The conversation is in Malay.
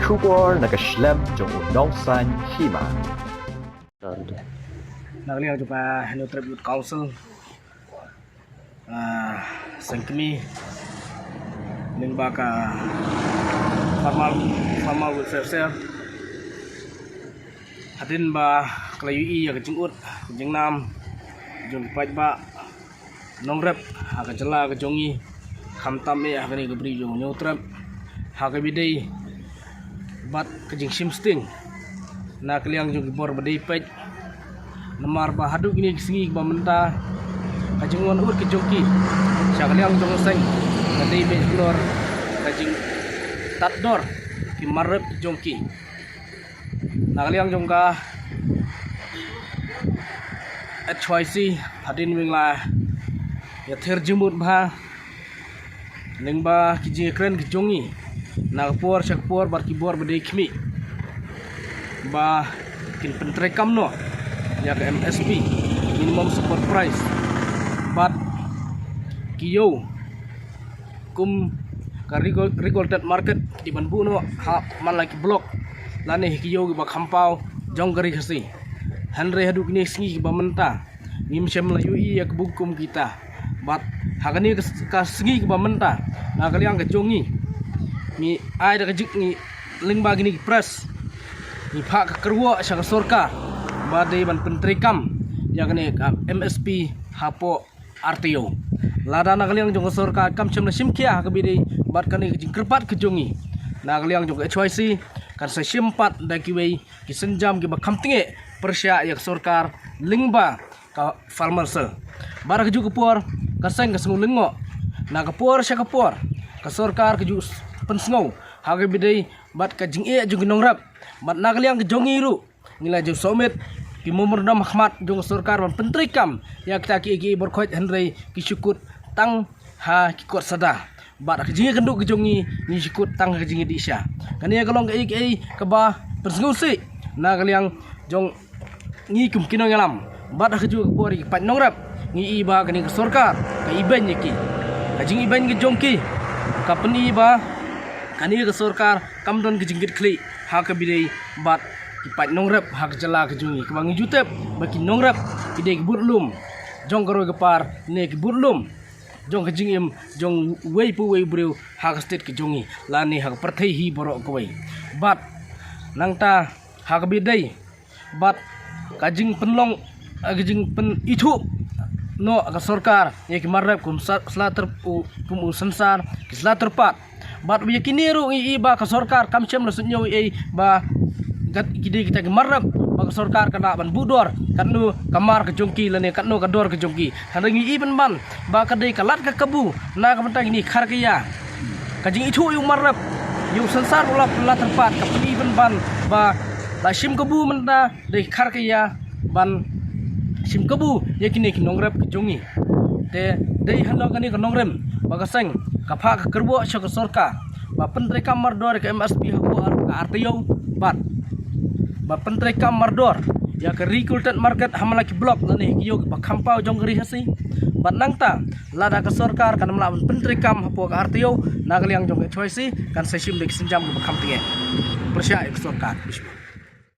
Kubor nakaslem jong udong san hima. Nagaliang jumpa Hello Tribute Council sengkemi lingba ka formal welfare share hadin ba kelayu ya kejungut jengnam jong paj ba nongrep ha kejela kejongi khamtam ya kani gebri jong nyutrep ha kebidei bat kejing simsting na keliang jong bor bedei paj namar ba haduk ini singi ba menta kajingon ur kejoki syakaliang jong seng kadai be flor kajing tatdor ki marep jongki nakaliang jong ka HYC hadin wingla ya ther jumut ba lingba ki jekren ki jongi nakpor syakpor bar ki bor bedei khmi ba kin pentrekam no ya ke MSP minimum support price bat kiyo kum ka regulated market di banbu no ha man like block lane kiyo ba khampau jong gari khasi hanre hadu kini singi ba menta nim sem la ui ya kebukum kita bat hagani ka singi ba menta na kaliang ka jongi ni ai da kajik ni lingba gini press ni pha ka kerwo sa sorka badai ban pentrikam yang kene MSP hapo RTO lada nakaliang jong sorka kam chem na simkia kabidi bat kani jing kerpat kejongi nakaliang jong HYC kan sa simpat da kiwei ki senjam ki bakam tinge persya yak sorkar lingba ka farmer sel barak ju kepor kaseng ka sengu lingo na kepor sya kepor ka sorkar ke ju pensngau ha kabidi bat ka jing e jong nongrap bat nakaliang kejongi ru ngila jong somet ki Memoranda Mahmad jong sorkar ban pentrikam ya kita ki berkhot henry ki syukut tang ha ki kot sada bat ka jingi kenduk ki jongi ni syukut tang ka jingi di isya kania kalong ki ka ba persngusi na kaliang jong ngi kum kinong ngalam bat ka ju bori pat nongrap ngi ba kani ka sorkar ka iban ki ka jingi iban ki jongki ka peni ba kani ka sorkar kamdon ki jingit kli ha ka bidei bat ipat nongrep hak jela kejungi kebangi jutep baki nongrep ide burlum jong karo gepar ne ki burlum jong kejingim jong wei pu wei breu hak state kejungi lani hak perthei hi borok koi bat nangta hak bidai bat kajing penlong kajing pen itu no ka sorkar ye ki marrep kum slater kum sensar ki slater pat bat bi kiniru i ba ka sorkar kam chem lasunyo ba kita gemarap bang sorkar kena ban budor kanu kamar ke jongki lane kanu kador ke jongki hangi iben ban ba kadai kalat ke kebu na kamentang ini khar ke ya kajing itu yung marap yung sensar ulah pula tempat kapni iben ban ba la sim kebu menta de khar ke ya ban sim kebu ya kini nongrep ke jongi te dei halo kani ke nongrem ba kaseng kapha ke kerbo syok sorkar ba pentre kamar dor ke MSP hapo ka RTO bat ba pentrekam mardor ya ke regulated market hamalaki blok lani kiyo ba khampau jong gari hasi bat nangta lada ka sorkar kan melawan pentrekam hapo ka RTO nagaliang jong HYC kan sesim dek senjam ba kham tinge persya ek sorkar bisma